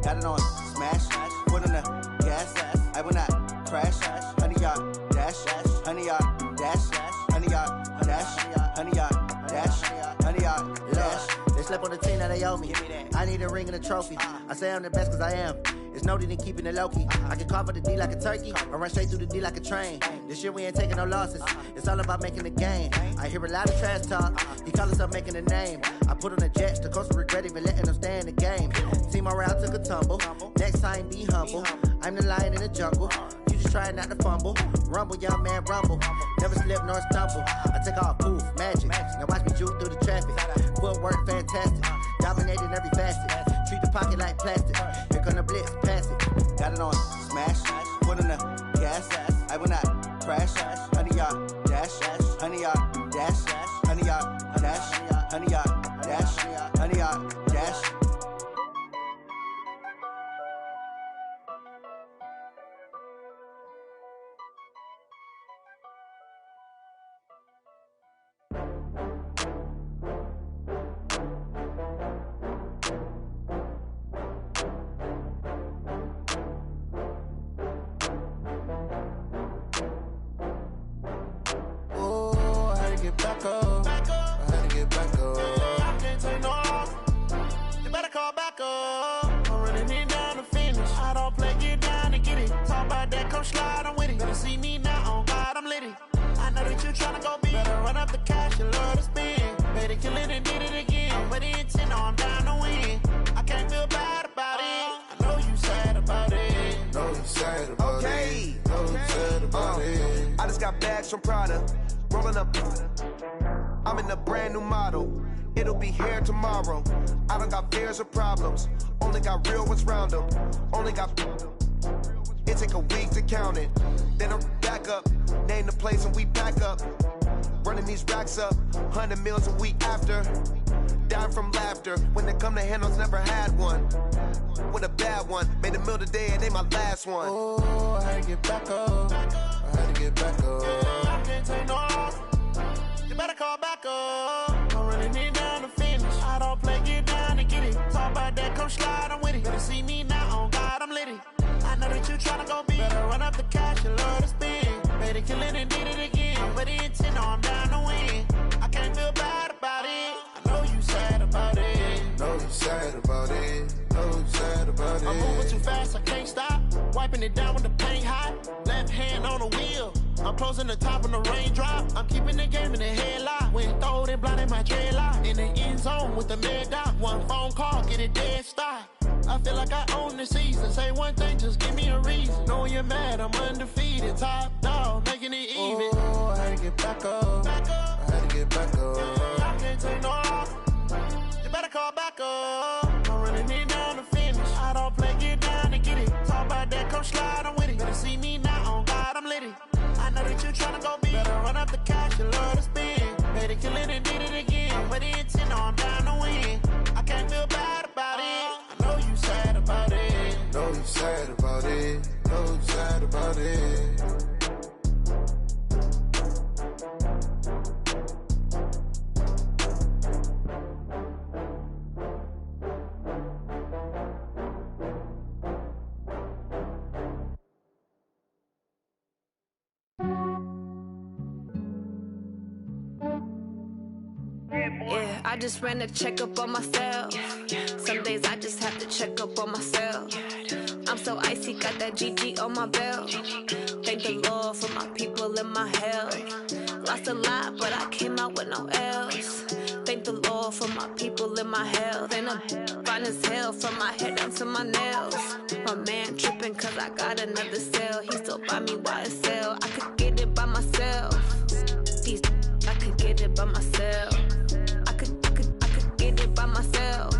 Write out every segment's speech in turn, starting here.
got it on smash, foot on the gas, I will not crash, 100 yard dash, 100 yard dash, 100 yard dash, 100 yard dash, 100 yard dash. They slept on the team that they owe me. I need a ring and a trophy. I say I'm the best cause I am. It's noted in keeping it low-key. I can carve up the D like a turkey, or run straight through the D like a train. This year we ain't taking no losses. It's all about making the game. I hear a lot of trash talk. He call himself making a name. I put on the jets, the coast will regret even letting them stay in the game. Team around took a tumble. Next time be humble. I'm the lion in the jungle. You just try not to fumble. Rumble, young man, rumble. Never slip nor stumble. I take off, poof, magic. Now watch me juke through the traffic. Footwork fantastic. Dominating every facet. Treat the pocket like plastic. Here come the blitz, pass it. Got it on smash, foot on the gas, I will not crash, 100 yard dash, 100 yard dash, 100 yard dash, 100 yard dash, 100 yard dash. Get back up. I had to get back up. I can't take no loss. You better call back up. I'm running it down to finish. I don't play, get down to get it. Talk about that, come slide, I'm with it. Better see me now, on God, I'm litty. I know that you tryna go big. Better run up the cash, you love to spend. Better kill it and did it again. I'm with the intent, I'm down to win. I can't feel bad about it. I know you sad about it. Know you sad about it. Know you sad about it. I just got bags from Prada. Rolling up, I'm in a brand new model. It'll be here tomorrow. I don't got fears or problems. Only got real ones round them. Only got. It take a week to count it. Then I'm back up. Name the place and we back up. Running these racks up. 100 meals a week after. Dying from laughter. When they come to handles, never had one. With a bad one. Made a meal today and they my last one. Oh, I had to get back up. I had to get back up. I can't take no loss. You better call back up. I'm running it down to finish. I don't play, get down to get it. Talk about that, come slide, I'm with it. Better see me now, on God, I'm litty. I know that you tryna go big. Better run up the cash, you love to spend. Better kill it and did it again. I'm with the intent, I'm down to win. I can't feel bad about it. I know you sad about it. Know you sad about it. Know you sad about it. I'm moving too fast, I can't stop. Wiping it down when the paint hot. Left hand on the wheel. I'm closing the top when the raindrop. I'm keeping the game in the headlock. When throwed and blinded my dreadlock. In the end zone with the mad dot. One phone call, get it dead stop. I feel like I own the season. Say one thing, just give me a reason. Knowing you're mad, I'm undefeated. Top dog, making it even. Oh, I had to get back up. I had to get back up. I can't take no loss. You better call back up. I'm running it down to finish. I don't play, get down to get it. Talk about that, come slide, I'm with it. Better see me now, on God, I'm litty. I know that you tryna go big. Better run up the cash, you love to spend. Better kill it and did it again. I'm with the intent, I'm down to win. I can't feel bad about it. I know you sad about it. Know you sad about it. Know you sad about it. Yeah, I just ran a checkup on myself. Some days I just have to check up on myself. I'm so icy, got that GG on my belt. Thank the Lord for my people and my health. Lost a lot, but I came out with no L's. Thank the Lord for my people and my health. And I'm fine as hell from my head down to my nails. My man tripping cause I got another cell. He still buy me YSL. I could get it by myself. These I could get it by myself. I could get it by myself.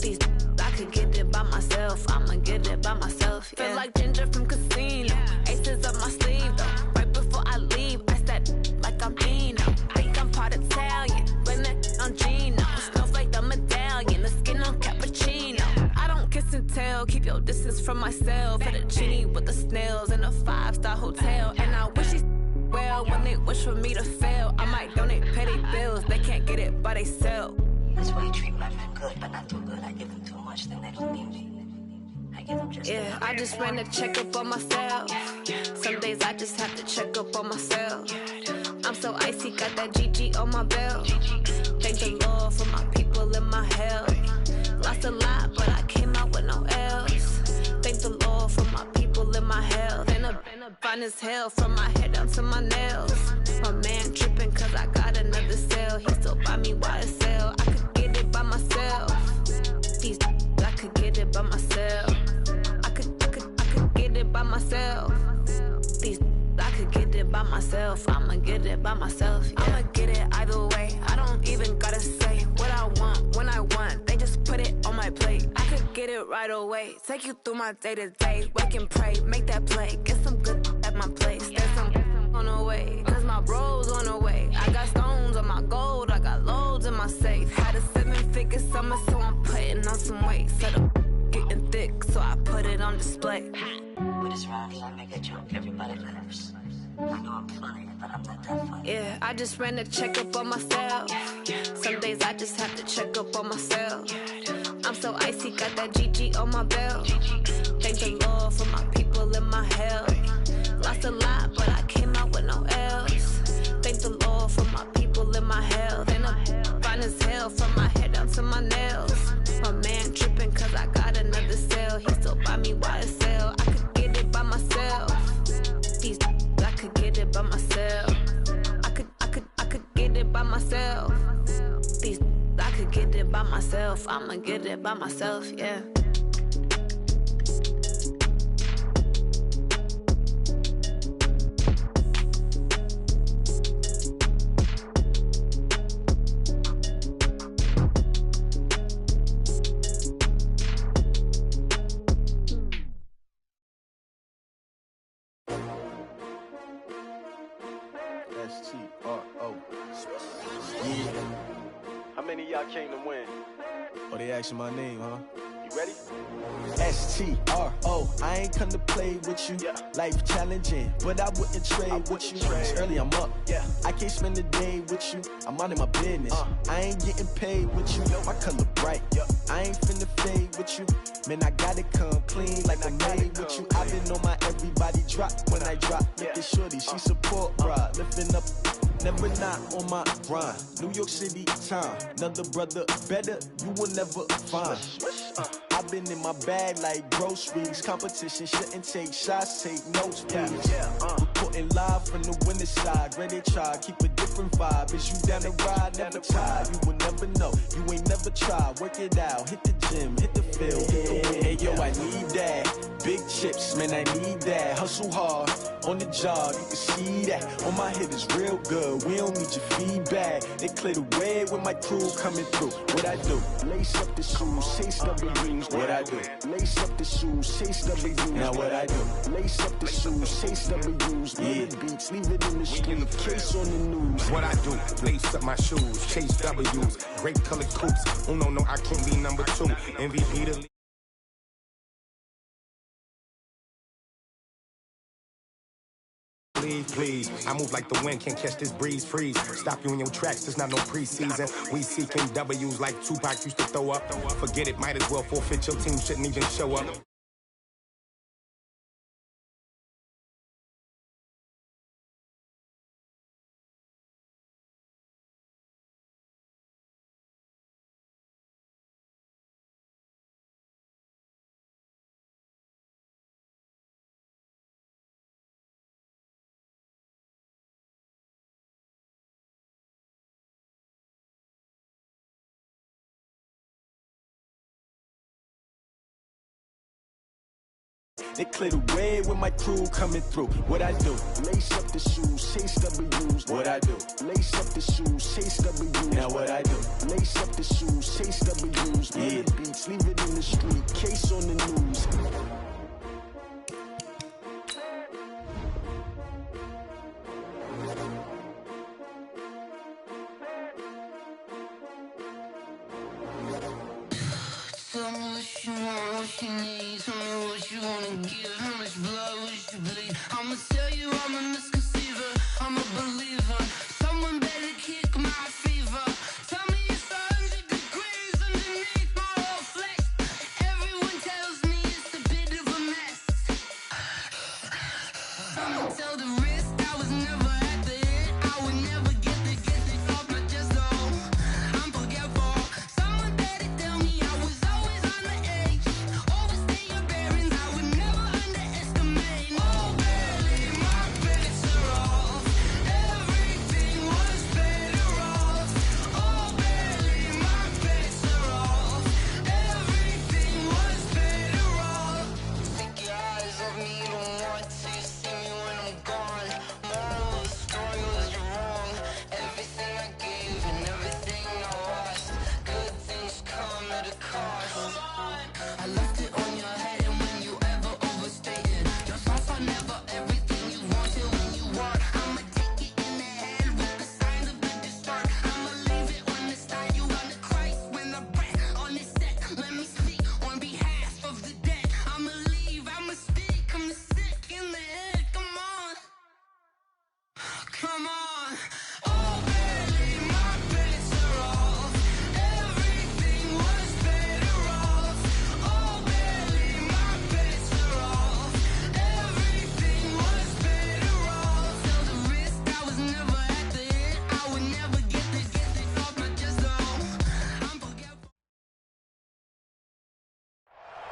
These I could get it by myself. I'ma get it by myself. Yeah. Feel like Ginger from Casino. Aces up my sleeve though. Right before I leave, I said like I'm Dino. Think I'm part Italian. Run that on Gino. Smells like the medallion. The skin on cappuccino. I don't kiss and tell. Keep your distance from myself. At a genie with the snails in a 5-star hotel. And I wish he well when they wish for me to fail. I might donate petty bills. They can't get it by they sell. That's why you treat my friend good, but not too good. I give them too much, then they don't need me. Yeah, I just ran a checkup on myself. Some days I just have to check up on myself. I'm so icy, got that GG on my belt. Thank the Lord for my people in my health. Lost a lot, but I came out with no else. Thank the Lord for my people in my health. And a fine as hell from my head down to my nails. My man tripping cause I got another cell. He still buy me YSL. I could get it by myself. These I could get it by myself. I could get it by myself. These I could get it by myself. I'ma get it by myself. Yeah. I'ma get it either way. I don't even gotta say what I want when I want. They just put it on my plate. I could get it right away. Take you through my day to day. Wake and pray, make that play. Get some good at my place. There's some on the way. Cause my bro's on the way. I got stones on my gold. I got loads in my safe. Had a 7-figure summer, so I'm putting on some weight. Set up getting thick, so I put it on display. What is wrong? You make a joke. Everybody laughs. I know I'm funny, but I'm not that funny. Yeah, I just ran a checkup on myself. Some days I just have to check up on myself. I'm so icy, got that GG on my belt. Thank the Lord for my people in my health. Lost a lot, but I came out with no else. Thank the Lord for my people in my health. And I'm fine as hell from my head down to my nails. My man tripping cause I got another cell. He still buy me YSL. I could get it by myself. These I could get it by myself. I could get it by myself. These I could get it by myself. I'ma get it by myself, yeah. S-T-R-O. Yeah. How many of y'all came to win? Oh, they asking my name, huh? You ready? S-T-R-O. I ain't come to play with you. Yeah. Life challenging, but I wouldn't trade with you. It's early, I'm up. Yeah. I can't spend the day with you. I'm minding my business. I ain't getting paid with you. My color bright. Yeah. I ain't finna fade with you. Man, I gotta come clean like I'm made with you. I've been on my everybody drop when I drop. Look at shorty, she support, bruh. Lifting up. Never not on my grind. New York City time. Another brother better, you will never find. I've been in my bag like groceries. Competition shouldn't take shots, take notes, please. Reporting live from the winning side. Ready to try, keep a different vibe. Is you down the ride? Never tired. You will never know. You ain't never tried. Work it out. Hit the gym, hit the field, hit the wind. Hey yo, I need that. Big chips, man, I need that. Hustle hard on the job, you can see that. On my head is real good. We don't need your feedback. They clear the way with my crew coming through. What I do? Lace up the shoes, chase W's. What I do? Lace up the shoes, chase W's. Now what I do? Lace up the shoes, chase W's. Yeah. Beats, leave it in the street, case on the news. What I do? Lace up my shoes, chase W's. Great colored coupes. Oh no, I can't be number 2. MVP the please. I move like the wind, can't catch this breeze, freeze. Stop you in your tracks, there's not no preseason. We seeking W's like Tupac used to throw up. Forget it, might as well forfeit, your team shouldn't even show up. They clear the way with my crew coming through. What I do? Lace up the shoes, chase W's. What I do? Lace up the shoes, chase W's. Now what I do? Lace up the shoes, chase W's. Yeah. Beats, leave it in the street, case on the news. Tell me what you want, what you need. Tell me what you wanna give. How much blood would you bleed? I'ma tell you I'm a misconceiver. I'm a believer. Someone better kick my fever. Tell me it's 100 degrees underneath my whole flesh. Everyone tells me it's a bit of a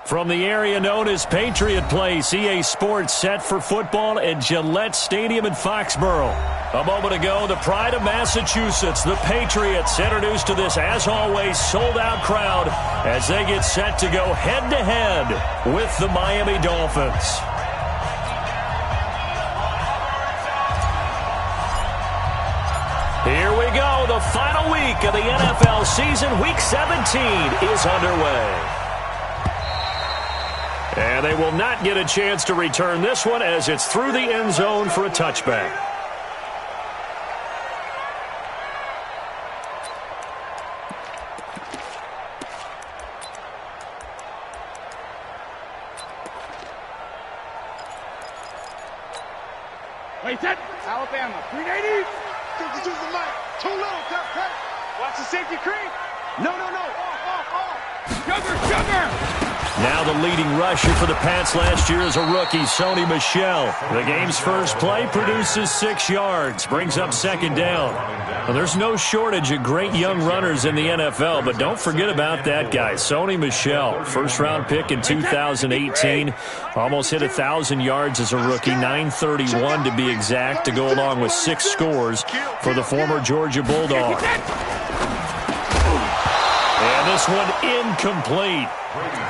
From the area known as Patriot Place, EA Sports set for football at Gillette Stadium in Foxborough. A moment ago, the pride of Massachusetts, the Patriots, introduced to this, as always, sold-out crowd as they get set to go head-to-head with the Miami Dolphins. Here we go. The final week of the NFL season, Week 17, is underway. And they will not get a chance to return this one as it's through the end zone for a touchback. Wait, set. Alabama, 380. 52's the mic. Too low, cut. Watch the safety creep. No. Off. Sugar. Now the leading rusher for the Pats last year is a rookie, Sony Michel. The game's first play produces 6 yards, brings up second down. Well, there's no shortage of great young runners in the NFL, but don't forget about that guy, Sony Michel. First-round pick in 2018. Almost hit 1,000 yards as a rookie, 931 to be exact, to go along with 6 scores for the former Georgia Bulldog. And this one incomplete.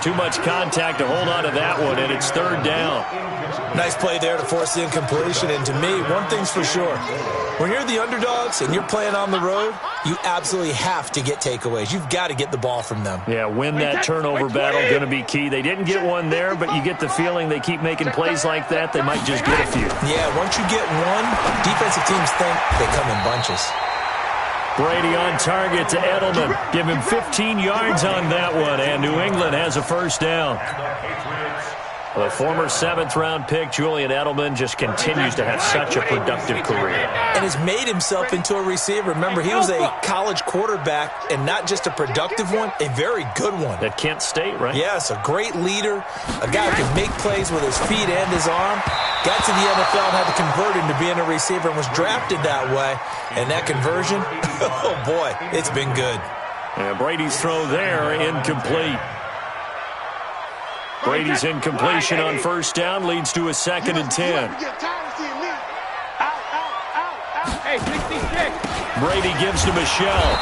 Too much contact to hold on to that one, and it's third down. Nice play there to force the incompletion. And to me, one thing's for sure. When you're the underdogs and you're playing on the road, you absolutely have to get takeaways. You've got to get the ball from them. Yeah, win that turnover battle, going to be key. They didn't get one there, but you get the feeling they keep making plays like that, they might just get a few. Yeah, once you get one, defensive teams think they come in bunches. Brady on target to Edelman. Give him 15 yards on that one, and New England has a first down. The former 7th-round pick, Julian Edelman, just continues to have such a productive career. And has made himself into a receiver. Remember, he was a college quarterback, and not just a productive one, a very good one. At Kent State, right? Yes, a great leader, a guy who can make plays with his feet and his arm. Got to the NFL and had to convert into being a receiver and was drafted that way. And that conversion, oh boy, it's been good. And Brady's throw there, incomplete. Brady's incompletion on first down leads to a 2nd and 10. Hey, 66. Brady gives to Michel.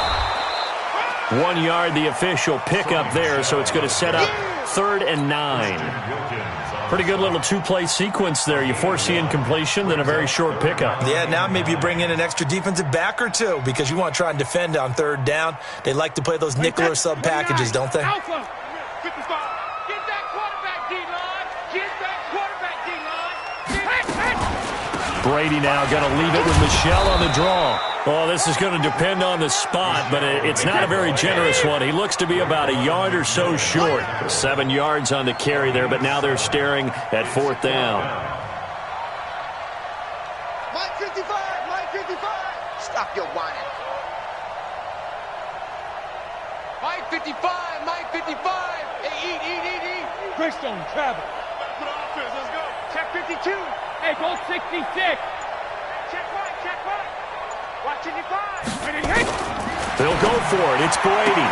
1 yard, the official pickup there, so it's going to set up 3rd and 9. Pretty good little 2-play sequence there. You force the incompletion, then a very short pickup. Yeah, now maybe you bring in an extra defensive back or two because you want to try and defend on 3rd down. They like to play those nickel or sub packages, don't they? Alpha, 55. Get that quarterback, D-line. Get that quarterback, D-line. Brady now going to leave it with Michel on the draw. Oh, this is going to depend on the spot, but it's not a very generous one. He looks to be about a yard or so short. 7 yards on the carry there, but now they're staring at 4th down. Mike 55, Mike 55. Stop your whining. Mike 55, Mike 55. Hey, eat. Greystone, travel. Put on offense, let's go. Check 52. Hey, go 66. Check right. Watch 55. They'll go for it. It's Brady.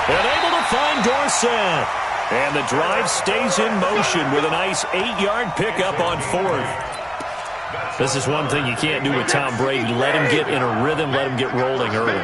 And able to find Dorsett. And the drive stays in motion with a nice 8-yard pickup on 4th. This is one thing you can't do with Tom Brady. Let him get in a rhythm. Let him get rolling early.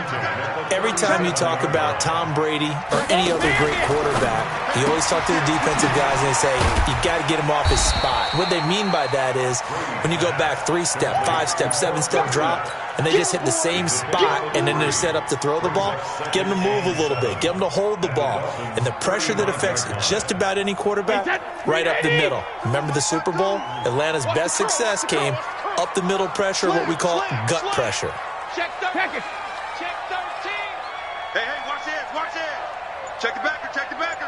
Every time you talk about Tom Brady or any other great quarterback, you always talk to the defensive guys and they say, you got to get him off his spot. What they mean by that is when you go back 3-step, 5-step, 7-step drop, and they just hit the same spot, and then they're set up to throw the ball, get them to move a little bit, get them to hold the ball. And the pressure that affects just about any quarterback, right up the middle. Remember the Super Bowl? Atlanta's best success came up the middle pressure, what we call gut pressure. Check 13. Hey, watch this. Check the backer.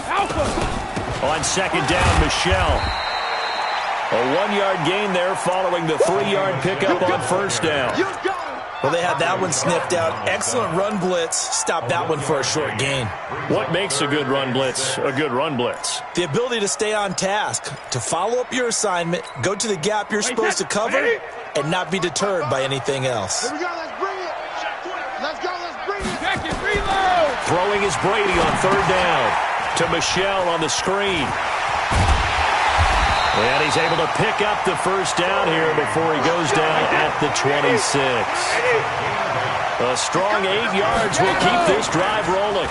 Alpha. On 2nd down, Michel. A 1-yard gain there following the 3-yard pickup on 1st down. Well, they had that one sniffed out. Excellent run blitz. Stopped that one for a short gain. What makes a good run blitz a good run blitz? The ability to stay on task, to follow up your assignment, go to the gap you're supposed to cover, and not be deterred by anything else. Here we go, let's bring it. Let's go, let's bring it. Check it, reload. Throwing is Brady on third down. To Michelle on the screen. And he's able to pick up the first down here before he goes down at the 26. A strong 8 yards will keep this drive rolling.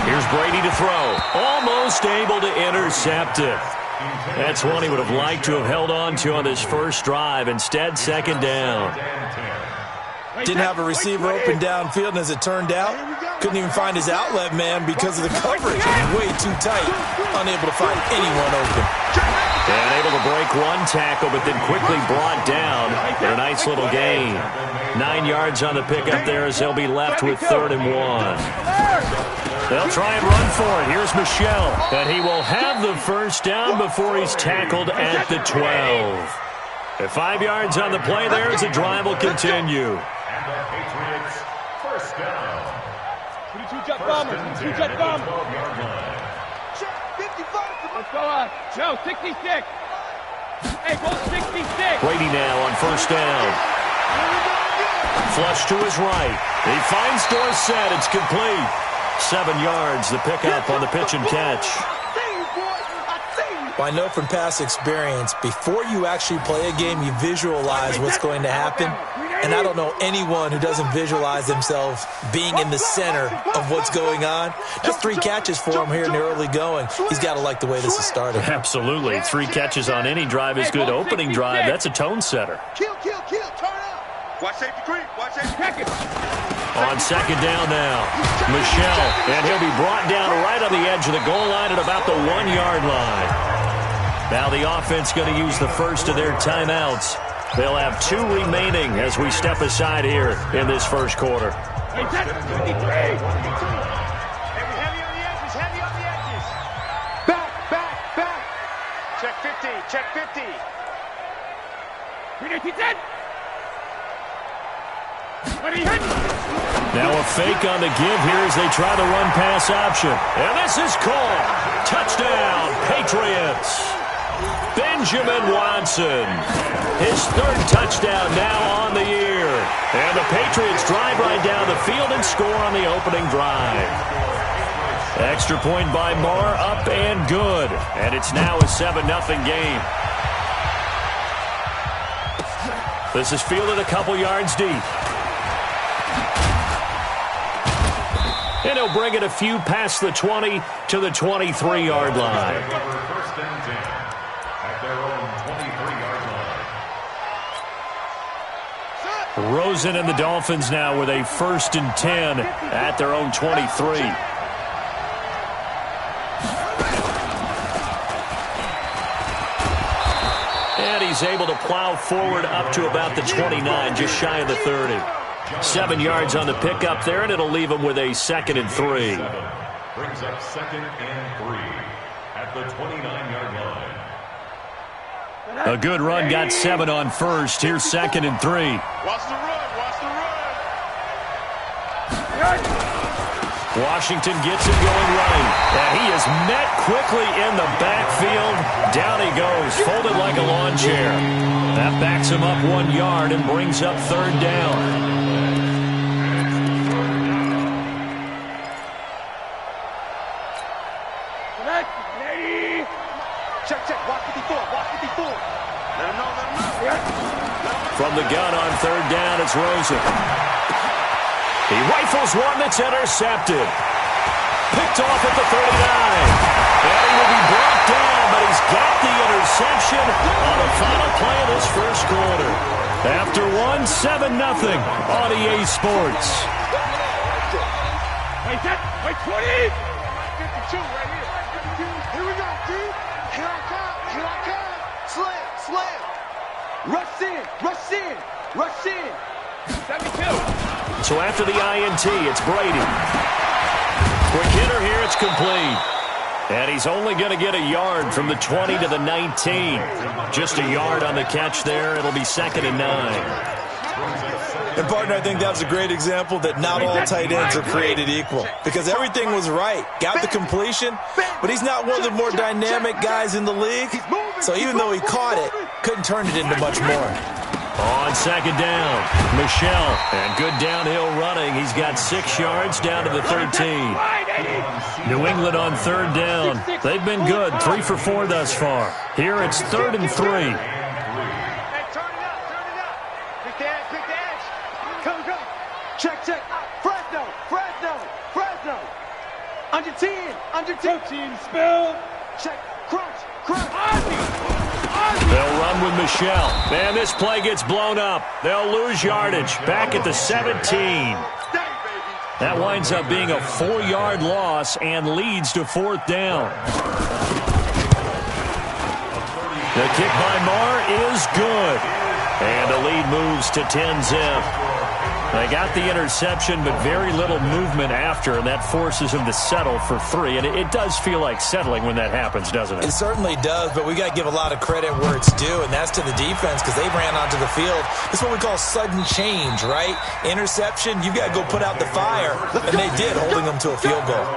Here's Brady to throw. Almost able to intercept it. That's one he would have liked to have held on to on this first drive. Instead, second down. Didn't have a receiver open downfield, and as it turned out, couldn't even find his outlet man because of the coverage. Way too tight. Unable to find anyone open. And able to break one tackle, but then quickly brought down. But a nice little gain. 9 yards on the pickup there as they'll be left with 3rd and 1. They'll try and run for it. Here's Michelle. And he will have the first down before he's tackled at the 12. At 5 yards on the play there as the drive will continue. And the Patriots first down. 22-jet bomber. 22-jet bomber. Check 55. Let's go, Joe, 66. Hey, go 66. Brady now on first down. Flush to his right. He finds Dorsett. It's complete. 7 yards, the pickup on the pitch and catch. Well, I know from past experience, before you actually play a game, you visualize what's going to happen. And I don't know anyone who doesn't visualize themselves being in the center of what's going on. Just 3 catches for him here in the early going. He's got to like the way this is started. Absolutely. 3 catches on any drive is good. Opening drive, that's a tone setter. Kill, turn up. Watch safety creep, watch safety creep. On second down now, Michelle, and he'll be brought down right on the edge of the goal line at about the 1-yard line. Now the offense going to use the first of their timeouts. They'll have 2 remaining as we step aside here in this first quarter. Hey, that's 53. Heavy on the edges, heavy on the edges. Back. Check 50, check 50. 310. Now a fake on the give here as they try the run-pass option. And this is called. Touchdown, Patriots. Benjamin Watson. His 3rd touchdown now on the year. And the Patriots drive right down the field and score on the opening drive. Extra point by Marr, up and good. And it's now a 7-0 game. This is fielded a couple yards deep. And he'll bring it a few past the 20 to the 23-yard line. First and 10 at their own 23-yard line. Rosen and the Dolphins now with a 1st and 10 at their own 23. And he's able to plow forward up to about the 29, just shy of the 30. 7 yards on the pickup there, and it'll leave him with a 2nd and 3. Brings up 2nd and 3 at the 29-yard line. A good run got 7 on first. Here's 2nd and 3. Watch the run. Washington gets him going right. And he is met quickly in the backfield. Down he goes, folded like a lawn chair. That backs him up 1 yard and brings up 3rd down. Check, watch 54. Let him know. From the gun on 3rd down, it's Rosen. He rifles one that's intercepted. Picked off at the 39. And he will be brought down, but he's got the interception on the final play of this first quarter. After 7-0 on EA Sports. Wait, 20. 52 right here. Here we go, D. Here I come. Slam. Rush in. 72. So after the INT, it's Brady. Quick hitter here, it's complete. And he's only going to get a yard from the 20 to the 19. Just a yard on the catch there. It'll be 2nd and 9. And, partner, I think that was a great example that not all tight ends are created equal. Because everything was right. Got the completion, but he's not one of the more dynamic guys in the league. So even though he caught it, couldn't turn it into much more. On second down, Michelle, and good downhill running. He's got 6 yards down to the 13. New England on third down. They've been good, 3 for 4 thus far. Here it's 3rd and 3. Hey, turn it up. Pick the edge. Come. Check. Fresno. Under 10. 13, spill. Check, crunch. They'll run with Michelle. Man, this play gets blown up. They'll lose yardage. Back at the 17. That winds up being a 4-yard loss and leads to 4th down. The kick by Marr is good. And the lead moves to 10-zip. They got the interception, but very little movement after, and that forces him to settle for 3. And it does feel like settling when that happens, doesn't it? It certainly does, but we got to give a lot of credit where it's due, and that's to the defense because they ran onto the field. It's what we call sudden change, right? Interception, you've got to go put out the fire, and they did, holding them to a field goal.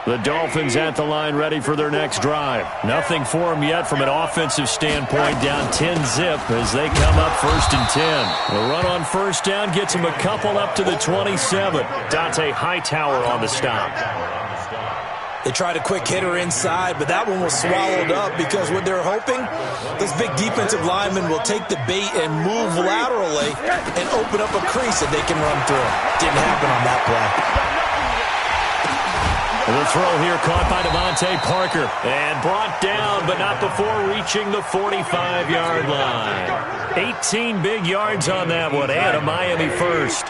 The Dolphins at the line ready for their next drive. Nothing for them yet from an offensive standpoint, down 10-zip as they come up 1st and 10. The run on first down gets them a couple up to the 27. Dante Hightower on the stop. They tried a quick hitter inside, but that one was swallowed up because what they're hoping, this big defensive lineman will take the bait and move laterally and open up a crease that they can run through. Didn't happen on that play. The throw here caught by Devontae Parker and brought down, but not before reaching the 45-yard line. 18 big yards on that one, and a Miami first.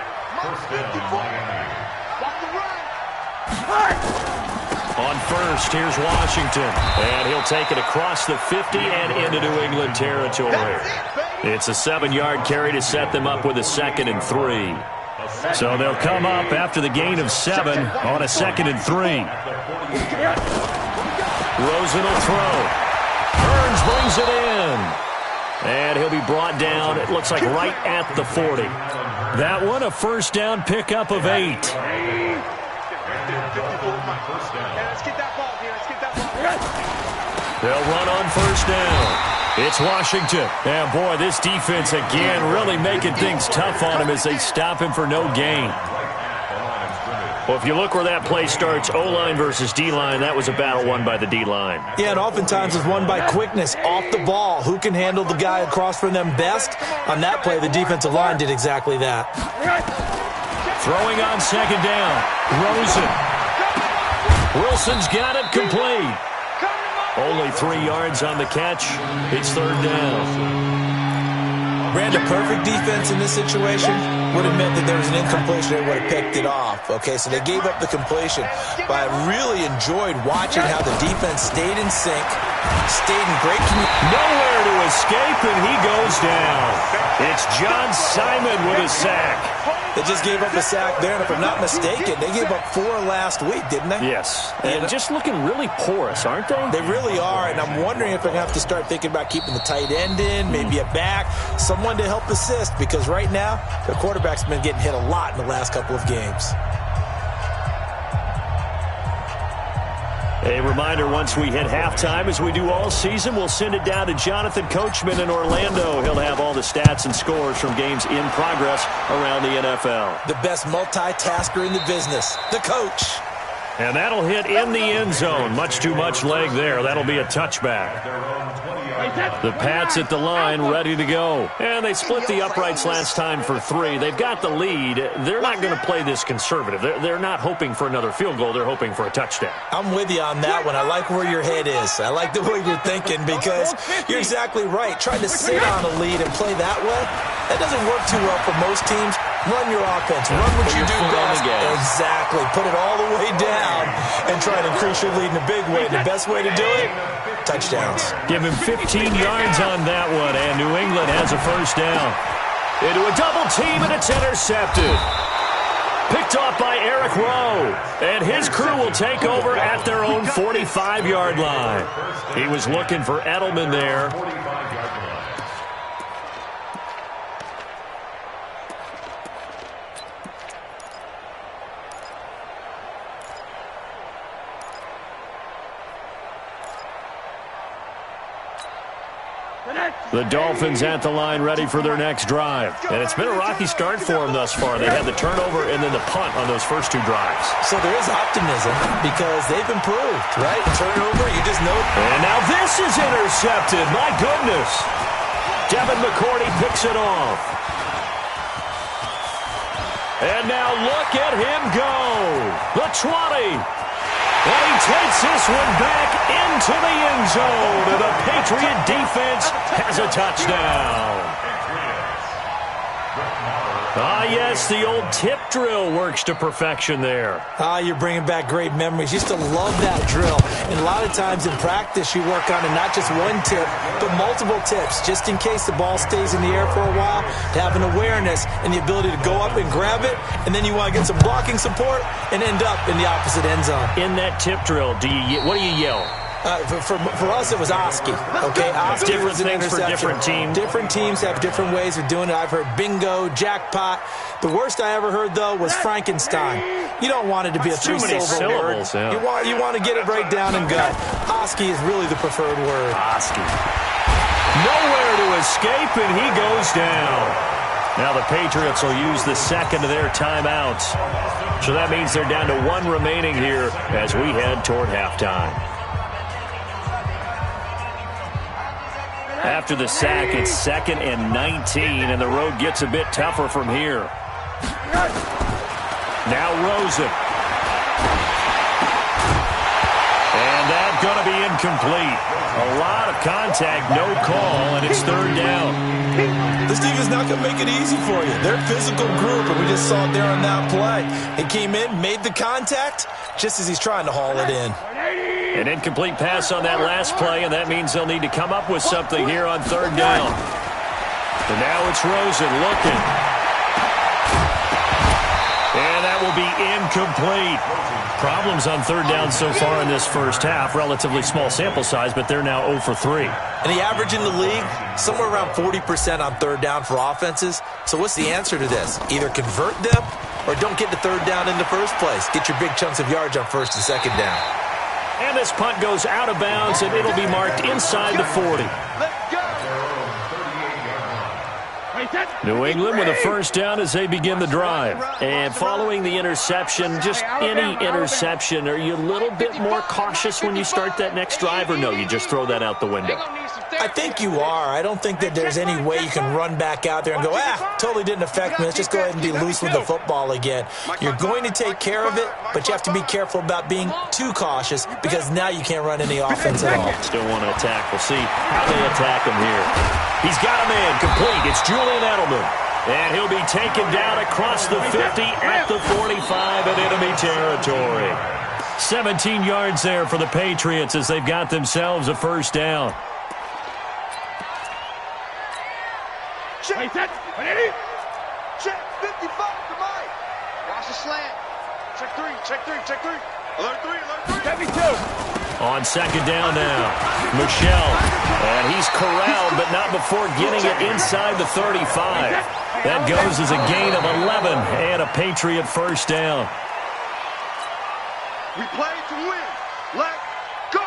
On first, here's Washington, and he'll take it across the 50 and into New England territory. It's a 7-yard carry to set them up with a 2nd and 3. So they'll come up after the gain of 7 on a 2nd and 3. Rosen will throw. Burns brings it in. And he'll be brought down, it looks like right at the 40. That one, a first down pickup of 8. Let's get that ball here. They'll run on first down. It's Washington. And, boy, this defense again really making things tough on him as they stop him for no gain. Well, if you look where that play starts, O-line versus D-line, that was a battle won by the D-line. Yeah, and oftentimes it's won by quickness off the ball. Who can handle the guy across from them best? On that play, the defensive line did exactly that. Throwing on second down. Rosen. Wilson's got it complete. Only 3 yards on the catch. It's 3rd down. Ran a perfect defense in this situation. Would have meant that there was an incompletion. They would have picked it off. Okay, so they gave up the completion. But I really enjoyed watching how the defense stayed in sync, stayed in great communication. Nowhere to escape, and he goes down. It's John Simon with a sack. They just gave up a sack there, and if I'm not mistaken, they gave up 4 last week, didn't they? Yes, and just looking really porous, aren't they? They really are, and I'm wondering if they're going to have to start thinking about keeping the tight end in, maybe a back, someone to help assist, because right now, the quarterback's been getting hit a lot in the last couple of games. A reminder, once we hit halftime, as we do all season, we'll send it down to Jonathan Coachman in Orlando. He'll have all the stats and scores from games in progress around the NFL. The best multitasker in the business, the coach. And that'll hit in the end zone. Much too much leg there. That'll be a touchback. The Pats at the line, ready to go. And they split the uprights last time for 3. They've got the lead. They're not going to play this conservative. They're not hoping for another field goal. They're hoping for a touchdown. I'm with you on that one. I like where your head is. I like the way you're thinking because you're exactly right. Trying to sit on a lead and play that way, that doesn't work too well for most teams. Run your offense. Run what you do best. Exactly. Put it all the way down and try to increase your lead in a big way. The best way to do it, touchdowns. Give him 15 yards on that one, and New England has a first down. Into a double team, and it's intercepted. Picked off by Eric Rowe, and his crew will take over at their own 45-yard line. He was looking for Edelman there. The Dolphins at the line ready for their next drive. And it's been a rocky start for them thus far. They had the turnover and then the punt on those first 2 drives. So there is optimism because they've improved, right? Turnover, you just know. And now this is intercepted. My goodness. Devin McCourty picks it off. And now look at him go. The 20. And he takes this one back into the end zone. And the Patriot defense has a touchdown. Ah, yes, the old tip drill works to perfection there. Ah, you're bringing back great memories. Used to love that drill. And a lot of times in practice, you work on it, not just one tip, but multiple tips, just in case the ball stays in the air for a while, to have an awareness and the ability to go up and grab it, and then you want to get some blocking support and end up in the opposite end zone. In that tip drill, what do you yell? For us, it was Oski. Okay, Oski different was an things interception. for different teams. Different teams have different ways of doing it. I've heard bingo, jackpot. The worst I ever heard, though, was Frankenstein. You don't want it to be a 3-syllable word. Yeah. You want to get it right down and gut. Oski is really the preferred word. Oski. Nowhere to escape, and he goes down. Now the Patriots will use the second of their timeouts. So that means they're down to 1 remaining here as we head toward halftime. After the sack, it's 2nd and 19, and the road gets a bit tougher from here. Now Rosen. And that's going to be incomplete. A lot of contact, no call, and it's 3rd down. This defense is not going to make it easy for you. They're a physical group, and we just saw it there on that play. He came in, made the contact, just as he's trying to haul it in. An incomplete pass on that last play, and that means they'll need to come up with something here on 3rd down. And now it's Rosen looking. And that will be incomplete. Problems on 3rd down so far in this first half. Relatively small sample size, but they're now 0 for 3. And the average in the league, somewhere around 40% on 3rd down for offenses. So what's the answer to this? Either convert them or don't get to 3rd down in the first place. Get your big chunks of yards on 1st and 2nd down. And this punt goes out of bounds, and it'll be marked inside the 40. New England with a first down as they begin the drive. And following the interception, just any interception, are you a little bit more cautious when you start that next drive, or no, you just throw that out the window? I think you are. I don't think that there's any way you can run back out there and go, totally didn't affect me. Let's just go ahead and be loose with the football again. You're going to take care of it, but you have to be careful about being too cautious because now you can't run any offense at all. Still want to attack. We'll see how they attack him here. He's got a man complete. It's Julian Edelman. And he'll be taken down across the 50 at the 45 in enemy territory. 17 yards there for the Patriots as they've got themselves a first down. Check, check, 55 to Mike. Watch the slant. Check 3. Alert 3. 72. On 2nd down now, Michelle. And he's corralled, but not before getting it inside the 35. That goes as a gain of 11 and a Patriot first down. We play to win. Let's go.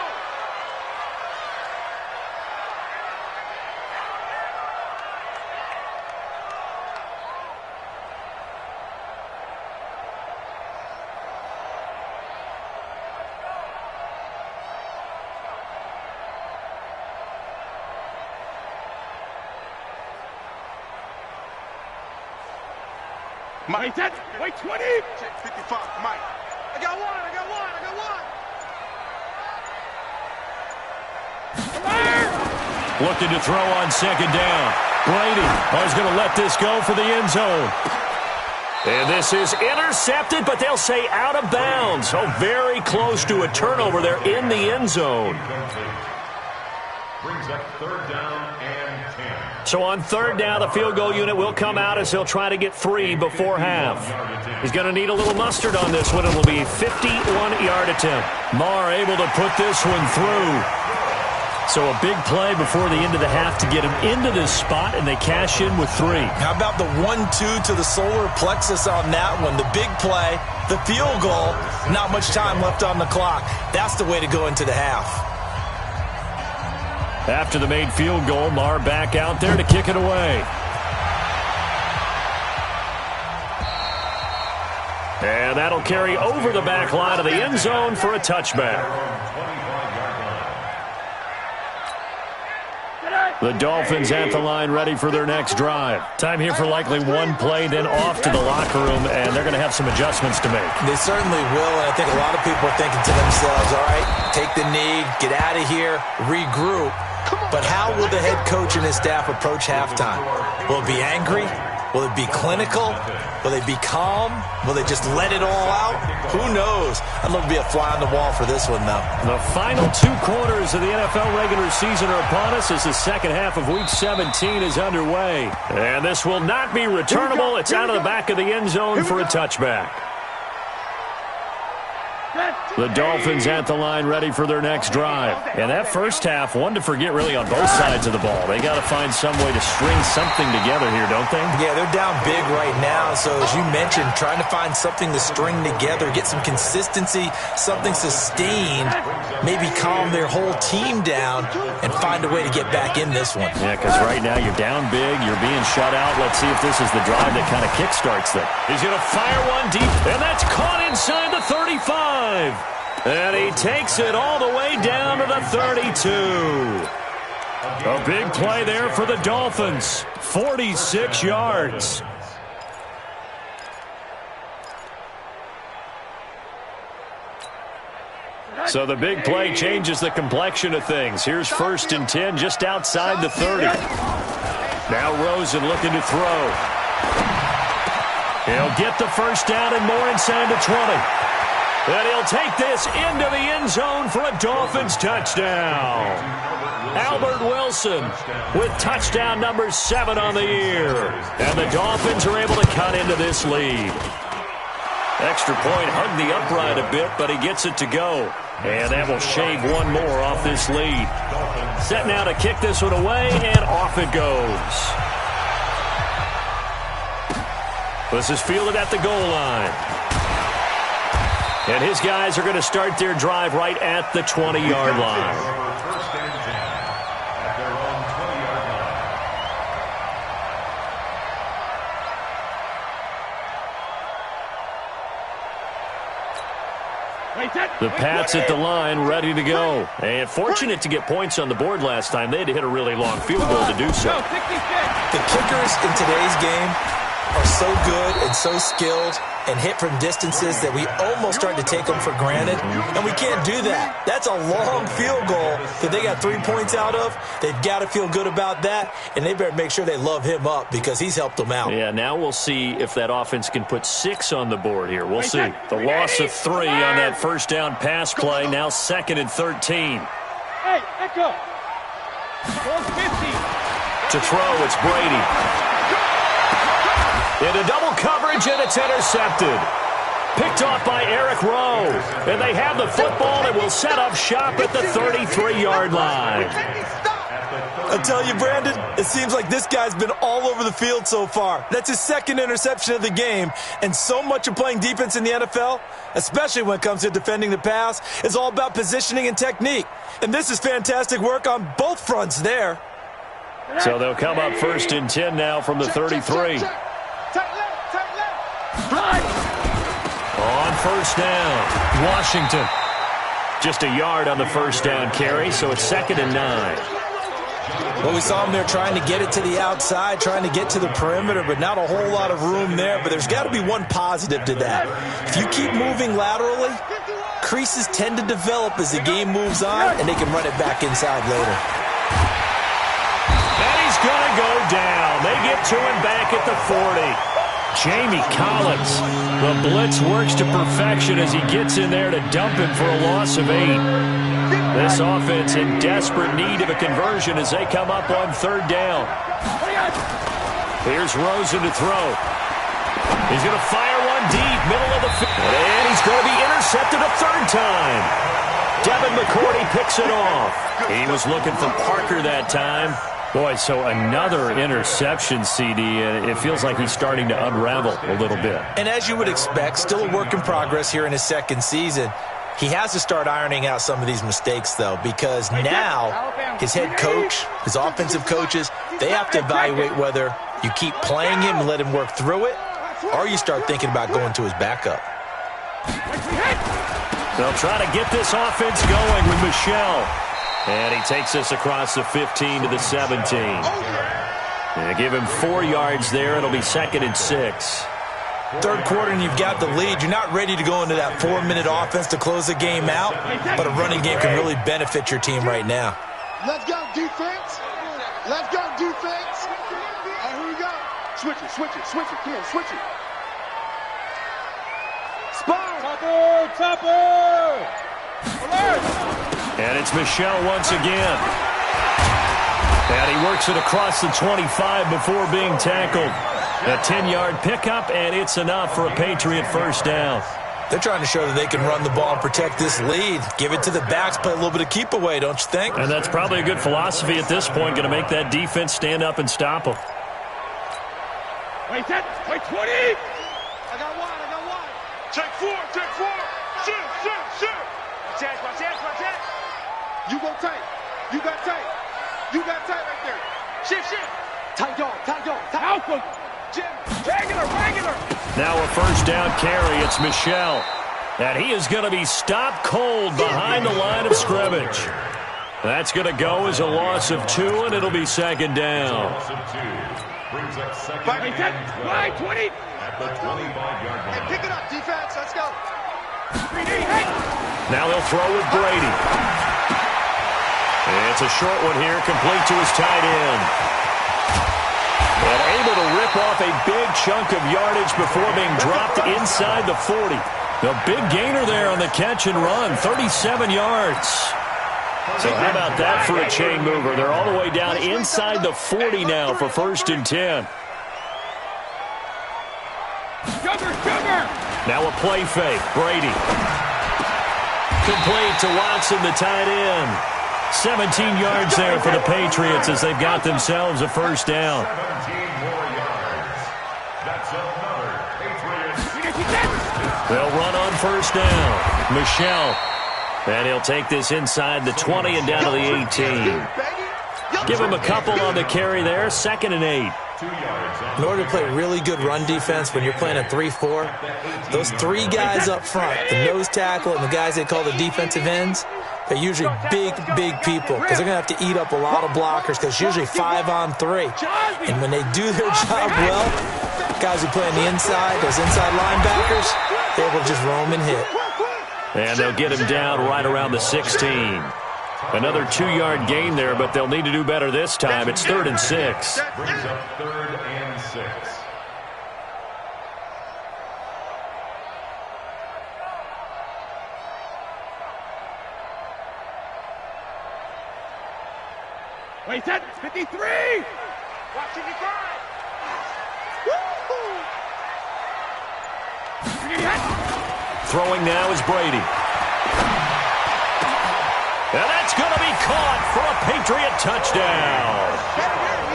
Mike, wait, 20. Check 55, Mike. I got one. Looking to throw on 2nd down. Brady is going to let this go for the end zone. And this is intercepted, but they'll say out of bounds. Oh, very close to a turnover there in the end zone. Brings up 3rd down and 10. So on 3rd down, the field goal unit will come out as he'll try to get 3 before half. He's going to need a little mustard on this one. It will be a 51-yard attempt. Marr able to put this one through. So a big play before the end of the half to get him into this spot, and they cash in with 3. How about the 1-2 to the solar plexus on that one? The big play, the field goal, not much time left on the clock. That's the way to go into the half. After the made field goal, Marr back out there to kick it away. And that'll carry over the back line of the end zone for a touchback. The Dolphins at the line ready for their next drive. Time here for likely one play, then off to the locker room, and they're going to have some adjustments to make. They certainly will, and I think a lot of people are thinking to themselves, all right, take the knee, get out of here, regroup. But how will the head coach and his staff approach halftime? Will it be angry? Will it be clinical? Will they be calm? Will they just let it all out? Who knows? I'd love to be a fly on the wall for this one, though. The final 2 quarters of the NFL regular season are upon us as the second half of Week 17 is underway. And this will not be returnable. It's out of the back of the end zone for a touchback. The Dolphins at the line ready for their next drive. And that first half, one to forget really on both sides of the ball. They got to find some way to string something together here, don't they? Yeah, they're down big right now. So as you mentioned, trying to find something to string together, get some consistency, something sustained, maybe calm their whole team down and find a way to get back in this one. Yeah, because right now you're down big, you're being shut out. Let's see if this is the drive that kind of kickstarts them. He's going to fire one deep, and that's caught inside the 35. And he takes it all the way down to the 32. A big play there for the Dolphins. 46 yards. So the big play changes the complexion of things. Here's 1st and 10 just outside the 30. Now Rosen looking to throw. He'll get the first down and more inside the 20. And he'll take this into the end zone for a Dolphins touchdown. Albert Wilson with touchdown number 7 on the year. And the Dolphins are able to cut into this lead. Extra point hugged the upright a bit, but he gets it to go. And that will shave one more off this lead. Set now to kick this one away, and off it goes. This is fielded at the goal line. And his guys are going to start their drive right at the 20-yard line. First and 10 at their own 20-yard line. The Pats at the line, ready to go. And fortunate to get points on the board last time. They had to hit a really long field goal to do so. The kickers in today's game are so good and so skilled and hit from distances that we almost start to take them for granted, and we can't do that. That's a long field goal that they got 3 points out of. They've got to feel good about that, and they better make sure they love him up because he's helped them out. Yeah, now we'll see if that offense can put 6 on the board here. We'll see. The loss of 3 on that first down pass play, now 2nd and 13. Hey, Echo. 450. To throw, it's Brady. Into double coverage, and it's intercepted. Picked off by Eric Rowe. And they have the football and will set up shop at the 33-yard line. I tell you, Brandon, it seems like this guy's been all over the field so far. That's his 2nd interception of the game. And so much of playing defense in the NFL, especially when it comes to defending the pass, is all about positioning and technique. And this is fantastic work on both fronts there. So they'll come up 1st and 10 now from the 33. On first down, Washington. Just a yard on the first down carry, so it's 2nd and 9. Well, we saw him there trying to get it to the outside, trying to get to the perimeter, but not a whole lot of room there. But there's got to be one positive to that. If you keep moving laterally, creases tend to develop as the game moves on, and they can run it back inside later. And he's going to go down. They get to him back at the 40. Jamie Collins. The blitz works to perfection as he gets in there to dump him for a loss of 8. This offense in desperate need of a conversion as they come up on 3rd down. Here's Rosen to throw. He's going to fire one deep, middle of the field. And he's going to be intercepted a 3rd time. Devin McCourty picks it off. He was looking for Parker that time. Boy, so another interception, CD, and it feels like he's starting to unravel a little bit. And as you would expect, still a work in progress here in his 2nd season. He has to start ironing out some of these mistakes, though, because now his head coach, his offensive coaches, they have to evaluate whether you keep playing him and let him work through it, or you start thinking about going to his backup. They'll try to get this offense going with Michel. And he takes us across the 15 to the 17. And give him 4 yards there. It'll be 2nd and 6. Third quarter and you've got the lead. You're not ready to go into that 4-minute offense to close the game out, but a running game can really benefit your team right now. Let's go, defense. Let's go, defense. All right, here we go. Switch it, switch it, switch it. Come on, switch it. Spot. Topper. Alert. And it's Michel once again. And he works it across the 25 before being tackled. A 10-yard pickup, and it's enough for a Patriot first down. They're trying to show that they can run the ball and protect this lead. Give it to the backs, play a little bit of keep away, don't you think? And that's probably a good philosophy at this point, going to make that defense stand up and stop them. Wait, 20. I got one. Check 4. Shoot. Watch that. You go tight. You got tight right there. Shift. Tight dog. Malcolm. Jim. Regular. Now a first down carry. It's Michel. And he is going to be stopped cold behind the line of scrimmage. That's going to go as a loss of 2, and it'll be 2nd down. Brings up 2nd Wait, and 20. At the 25-yard line. Hey, pick it up, defense. Let's go. Now they'll throw with Brady. It's a short one here, complete to his tight end. And able to rip off a big chunk of yardage before being dropped inside the 40. The big gainer there on the catch and run, 37 yards. So how about that for a chain mover? They're all the way down inside the 40 now for 1st and 10. Sugar. Now a play fake. Brady. Complete to Watson, the tight end. 17 yards there for the Patriots as they've got themselves a first down. 17 more yards. That's another Patriots. They'll run on first down. Michel. And he'll take this inside the 20 and down to the 18. Give him a couple on the carry there. 2nd and 8. In order to play really good run defense when you're playing a 3-4, those 3 guys up front, the nose tackle and the guys they call the defensive ends, they're usually big people because they're going to have to eat up a lot of blockers because it's usually 5-on-3. And when they do their job well, guys who play on the inside, those inside linebackers, they're able to just roam and hit. And they'll get him down right around the 16. Another 2-yard gain there, but they'll need to do better this time. It's 3rd and 6. Brings up 3rd and 6. Wait, 53. Watch 55. Throwing now is Brady. And that's going to be caught for a Patriot touchdown.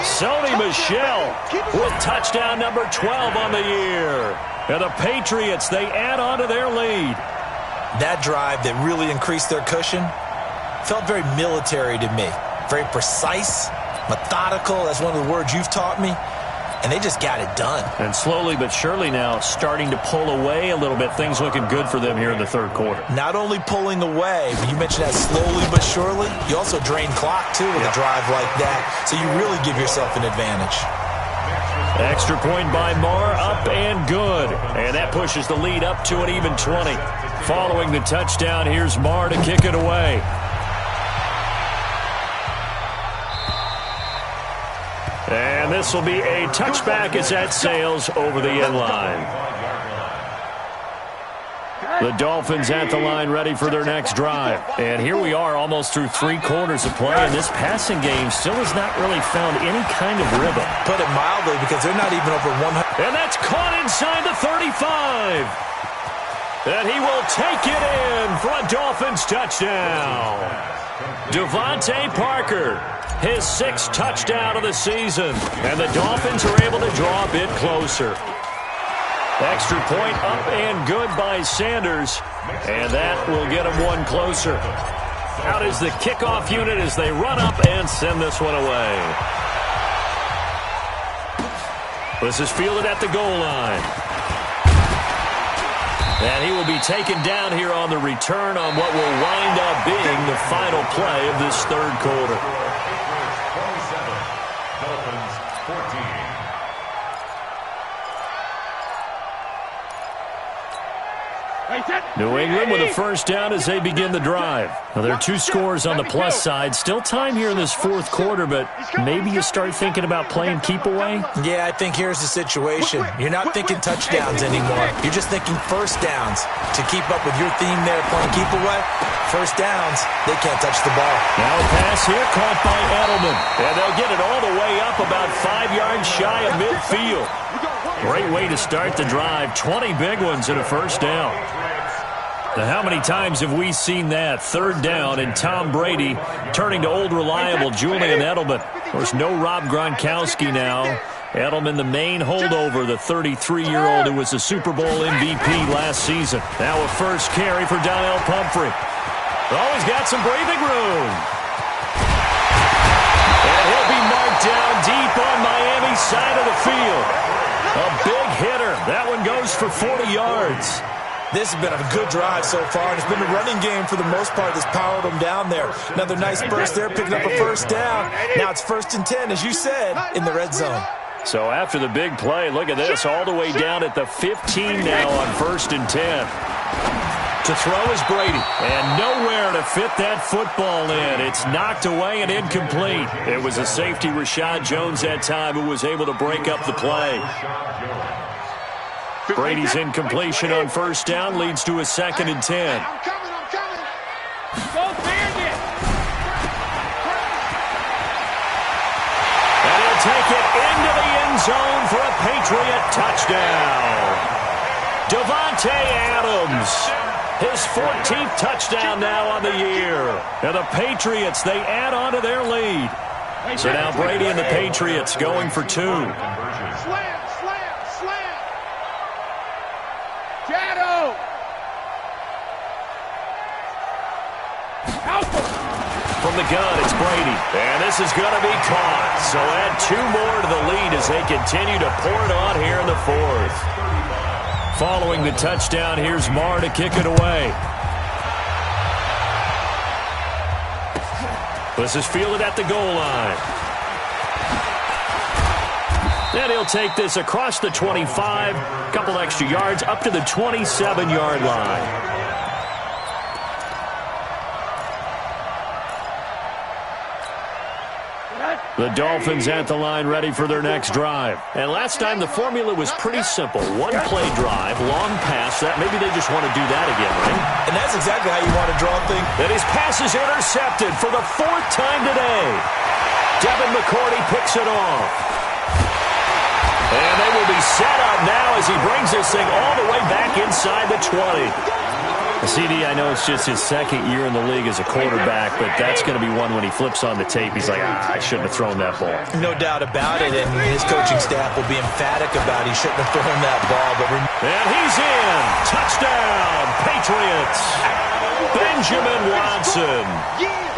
Sony Michel with touchdown number 12 on the year. And the Patriots, they add on to their lead. That drive that really increased their cushion felt very military to me. Very precise, methodical. That's one of the words you've taught me. And they just got it done. And slowly but surely now starting to pull away a little bit. Things looking good for them here in the 3rd quarter. Not only pulling away, but you mentioned that slowly but surely. You also drain clock, too, with a drive like that. So you really give yourself an advantage. Extra point by Marr, up and good. And that pushes the lead up to an even 20. Following the touchdown, here's Marr to kick it away. And this will be a touchback as that sails over the end line. The Dolphins at the line ready for their next drive. And here we are almost through 3 quarters of play, and this passing game still has not really found any kind of rhythm. Put it mildly, because they're not even over 100. And that's caught inside the 35. And he will take it in for a Dolphins touchdown. Devontae Parker, his 6th touchdown of the season. And the Dolphins are able to draw a bit closer. Extra point up and good by Sanders. And that will get them one closer. Out is the kickoff unit as they run up and send this one away. This is fielded at the goal line. And he will be taken down here on the return on what will wind up being the final play of this third quarter. Dolphins 14. New England with a first down as they begin the drive. Now, there are two scores on the plus side. Still time here in this fourth quarter, but maybe you start thinking about playing keep away? Yeah, I think here's the situation. You're not thinking touchdowns anymore. You're just thinking first downs. To keep up with your theme there, playing keep away, first downs, they can't touch the ball. Now a pass here caught by Edelman. And they'll get it all the way up about 5 yards shy of midfield. Great way to start the drive. 20 big ones and a first down. Now, how many times have we seen that? Third down and Tom Brady turning to old reliable Julian Edelman. Of course, no Rob Gronkowski now. Edelman, the main holdover, the 33-year-old who was the Super Bowl MVP last season. Now a first carry for Donnell Pumphrey. Oh, he's got some breathing room. And he'll be marked down deep on Miami's side of the field. A big hitter. That one goes for 40 yards. This has been a good drive so far, and it's been a running game for the most part that's powered them down there. Another nice burst there, picking up a first down. Now it's 1st and 10, as you said, in the red zone. So after the big play, look at this, all the way down at the 15 now on 1st and 10. To throw is Brady, and nowhere to fit that football in. It's knocked away and incomplete. It was a safety, Rashad Jones, that time, who was able to break up the play. Brady's incompletion on first down leads to a 2nd and 10. I'm coming. Go Bandit. And he'll take it into the end zone for a Patriot touchdown. Devontae Adams, his 14th touchdown now on the year. And the Patriots, they add on to their lead. So now Brady and the Patriots going for 2. Slam. Shadow. From the gun, it's Brady. And this is going to be caught. So add 2 more to the lead as they continue to pour it on here in the 4th. Following the touchdown, here's Marr to kick it away. This is fielded at the goal line. Then he'll take this across the 25, a couple extra yards, up to the 27-yard line. The Dolphins at the line ready for their next drive. And last time the formula was pretty simple. One play drive, long pass. That maybe they just want to do that again, right? And that's exactly how you want to draw things. And his pass is intercepted for the 4th time today. Devin McCourty picks it off. And they will be set up now as he brings this thing all the way back inside the 20. CD, I know it's just his 2nd year in the league as a quarterback, but that's going to be one when he flips on the tape. He's like, I shouldn't have thrown that ball. No doubt about it, and his coaching staff will be emphatic about he shouldn't have thrown that ball. And he's in. Touchdown, Patriots. Benjamin Watson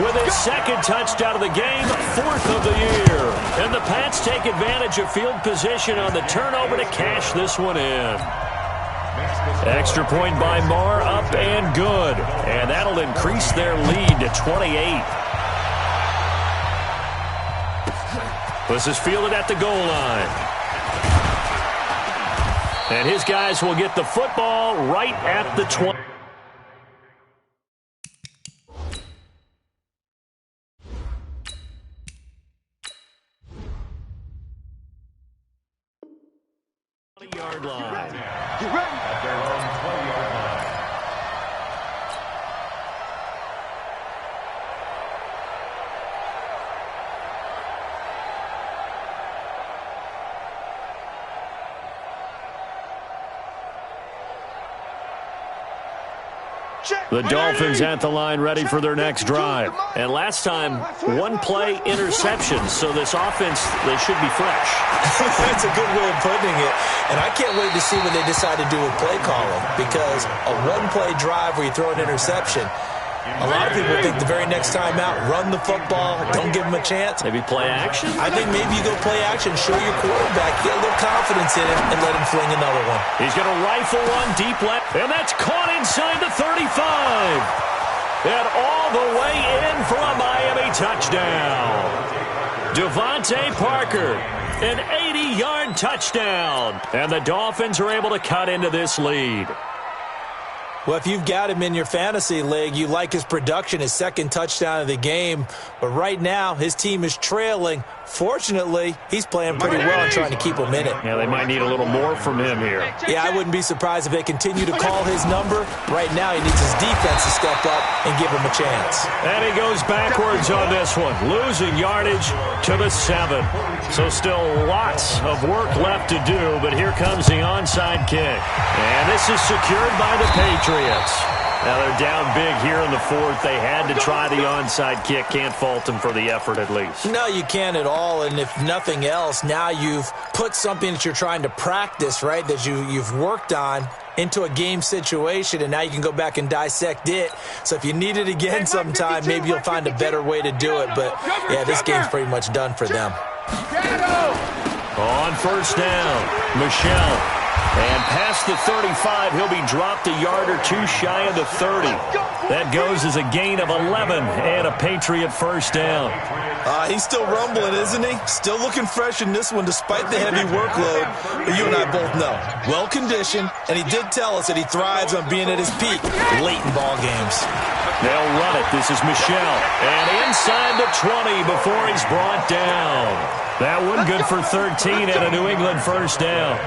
with his 2nd touchdown of the game, 4th of the year. And the Pats take advantage of field position on the turnover to cash this one in. Extra point by Marr, up and good. And that'll increase their lead to 28. This is fielded at the goal line. And his guys will get the football right at the 20. Yard line. Get ready. At their own 20-yard line. The Dolphins at the line ready for their next drive. And last time, one play interception. So this offense, they should be fresh. That's a good way of putting it. And I can't wait to see what they decide to do with play calling. Because a one-play drive where you throw an interception, a lot of people think the very next time out, run the football, don't give them a chance. Maybe play action? I think maybe you go play action, show your quarterback, get a little confidence in him, and let him fling another one. He's going to rifle one deep left, and that's caught inside the 35. And all the way in for a Miami touchdown. Devontae Parker, an 80-yard touchdown. And the Dolphins are able to cut into this lead. Well, if you've got him in your fantasy league, you like his production, his second touchdown of the game. But right now, his team is trailing. Fortunately, he's playing pretty well and trying to keep him in it. Yeah, they might need a little more from him here. Yeah, I wouldn't be surprised if they continue to call his number. Right now, he needs his defense to step up and give him a chance. And he goes backwards on this one, losing yardage to the 7. So still lots of work left to do, but here comes the onside kick. And this is secured by the Patriots. Now they're down big here in the 4th. They had to try the onside kick. Can't fault them for the effort at least. No, you can't at all. And if nothing else, now you've put something that you're trying to practice, right, that you've worked on into a game situation, and now you can go back and dissect it. So if you need it again sometime, maybe you'll find a better way to do it. But, yeah, this game's pretty much done for them. On first down, Michel. And past the 35, he'll be dropped a yard or two shy of the 30. That goes as a gain of 11 and a Patriot first down. He's still rumbling, isn't he? Still looking fresh in this one despite the heavy workload. But you and I both know, well-conditioned, and he did tell us that he thrives on being at his peak late in ball games. They'll run it. This is Michel. And inside the 20 before he's brought down. That one good for 13 and a New England first down.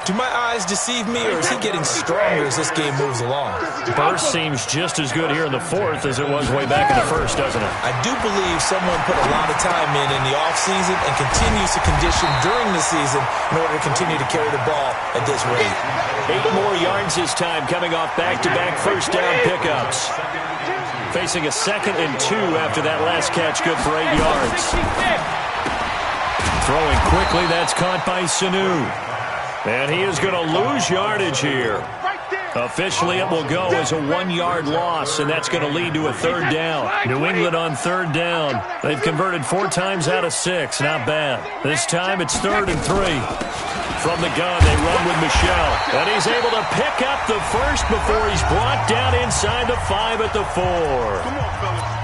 Do my eyes deceive me, or is he getting stronger as this game moves along? Burst seems just as good here in the 4th as it was way back in the 1st, doesn't it? I do believe someone put a lot of time in the offseason and continues to condition during the season in order to continue to carry the ball at this rate. 8 more yards this time coming off back-to-back first down pickups. Facing a 2nd and 2 after that last catch, good for 8 yards. Throwing quickly, that's caught by Sanu. And he is going to lose yardage here. Officially, it will go as a 1-yard loss, and that's going to lead to a 3rd down. New England on 3rd down. They've converted 4 times out of 6. Not bad. This time it's 3rd and 3. From the gun, they run with Michel. And he's able to pick up the first before he's brought down inside the 5 at the 4. Come on, fellas.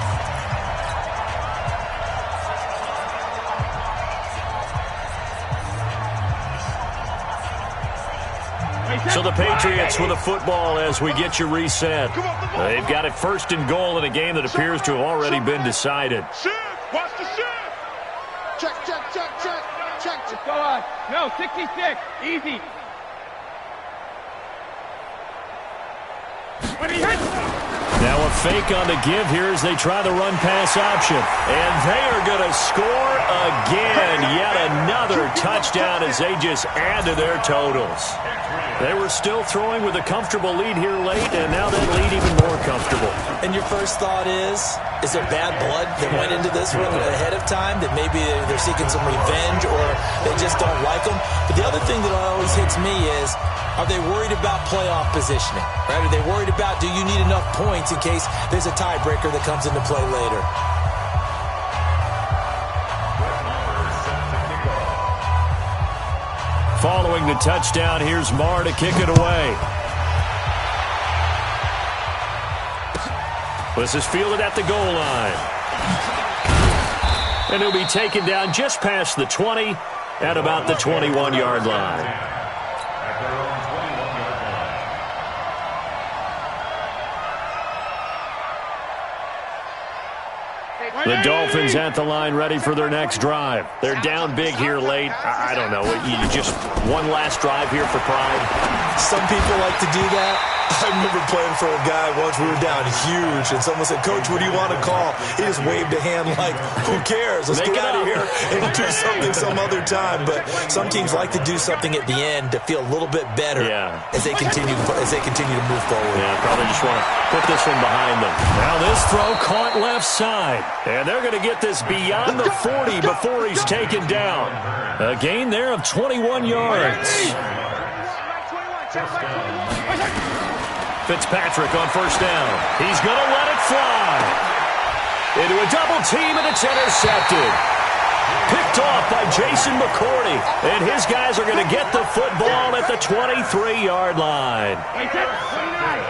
So the Patriots with a football as we get you reset. They've got it 1st and goal in a game that appears to have already been decided. Watch the shift. Check. Go on. No, 66. Easy. Now a fake on the give here as they try the run-pass option. And they are going to score again. Yet another touchdown as they just add to their totals. They were still throwing with a comfortable lead here late, and now that lead even more comfortable. And your first thought is there bad blood that went into this one ahead of time, that maybe they're seeking some revenge or they just don't like them? But the other thing that always hits me is, are they worried about playoff positioning? Right? Are they worried about, do you need enough points in case there's a tiebreaker that comes into play later? Following the touchdown, here's Marr to kick it away. This is fielded at the goal line. And he'll be taken down just past the 20 at about the 21-yard line. The Dolphins at the line ready for their next drive. They're down big here late. I don't know. You just one last drive here for pride. Some people like to do that. I remember playing for a guy once. We were down huge, and someone said, "Coach, what do you want to call?" He just waved a hand like, "Who cares? Let's get out of here and do something some other time." But some teams like to do something at the end to feel a little bit better as they continue to move forward. Yeah, probably just want to put this one behind them. Now this throw caught left side, and they're going to get this beyond the 40 before he's taken down. A gain there of 21 yards. Fitzpatrick on first down. He's going to let it fly. Into a double team, and it's intercepted. Picked off by Jason McCourty. And his guys are going to get the football at the 23-yard line.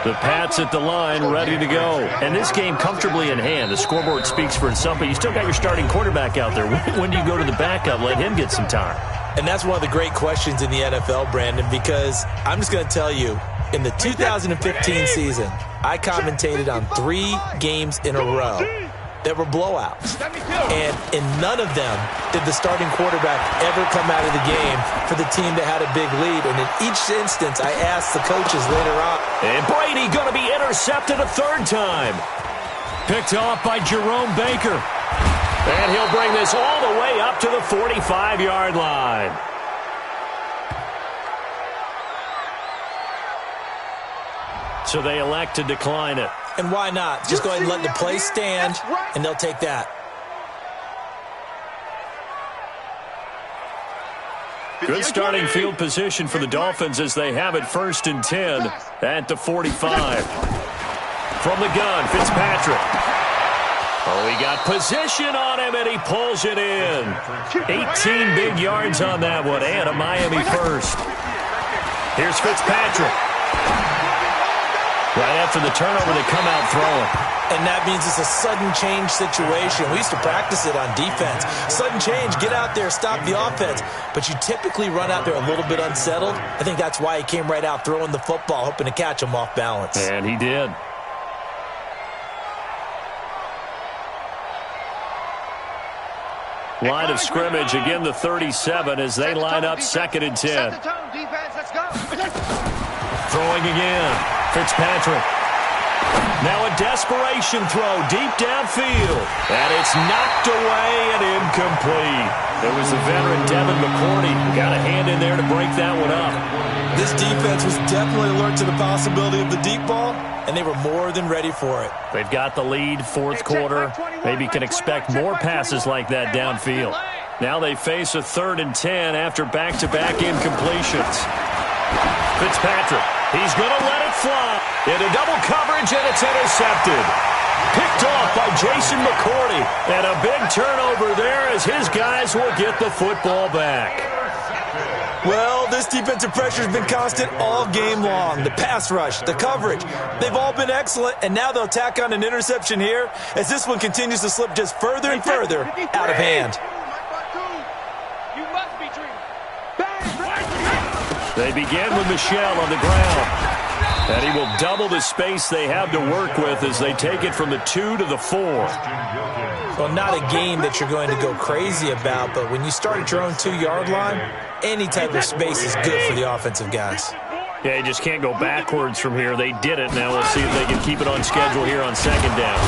The Pats at the line, ready to go. And this game comfortably in hand. The scoreboard speaks for itself, but you still got your starting quarterback out there. When do you go to the backup? Let him get some time. And that's one of the great questions in the NFL, Brandon, because I'm just going to tell you, in the 2015 season, I commentated on 3 games in a row that were blowouts. And in none of them did the starting quarterback ever come out of the game for the team that had a big lead. And in each instance, I asked the coaches later on. And Brady going to be intercepted a third time. Picked off by Jerome Baker. And he'll bring this all the way up to the 45-yard line. So they elect to decline it. And why not? Just go ahead and let the play stand, and they'll take that. Good starting field position for the Dolphins as they have it 1st and 10 at the 45. From the gun, Fitzpatrick. Oh, he got position on him, and he pulls it in. 18 big yards on that one, and a Miami first. Here's Fitzpatrick. Right after the turnover, they come out throwing. And that means it's a sudden change situation. We used to practice it on defense. Sudden change, get out there, stop the offense. But you typically run out there a little bit unsettled. I think that's why he came right out throwing the football, hoping to catch him off balance. And he did. Line of scrimmage, again the 37 as they line up 2nd and 10. Throwing again. Fitzpatrick. Now a desperation throw deep downfield. And it's knocked away and incomplete. There was the veteran Devin McCourty. Got a hand in there to break that one up. This defense was definitely alert to the possibility of the deep ball, and they were more than ready for it. They've got the lead, 4th quarter. Maybe can expect more passes like that downfield. Now they face a 3rd and 10 after back-to-back incompletions. Fitzpatrick. He's going to let it fly. Into double coverage, and it's intercepted. Picked off by Jason McCourty. And a big turnover there as his guys will get the football back. Well, this defensive pressure has been constant all game long. The pass rush, the coverage, they've all been excellent, and now they'll tack on an interception here as this one continues to slip just further and further out of hand. They begin with Michel on the ground. And he will double the space they have to work with as they take it from the 2 to the 4. Well, not a game that you're going to go crazy about, but when you start at your own 2-yard line, any type of space is good for the offensive guys. Yeah, you just can't go backwards from here. They did it. Now we'll see if they can keep it on schedule here on 2nd down.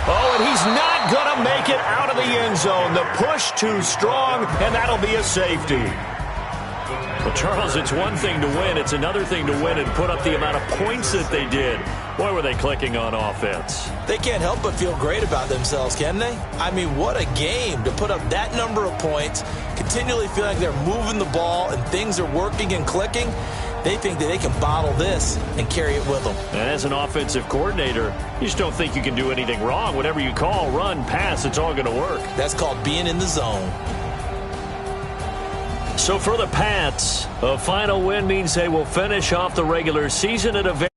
Oh, and he's not going to make it out of the end zone. The push too strong, and that'll be a safety. Well, Charles, it's one thing to win. It's another thing to win and put up the amount of points that they did. Boy, were they clicking on offense. They can't help but feel great about themselves, can they? I mean, what a game to put up that number of points, continually feeling like they're moving the ball and things are working and clicking. They think that they can bottle this and carry it with them. And as an offensive coordinator, you just don't think you can do anything wrong. Whatever you call, run, pass, it's all going to work. That's called being in the zone. So for the Pats, a final win means they will finish off the regular season at a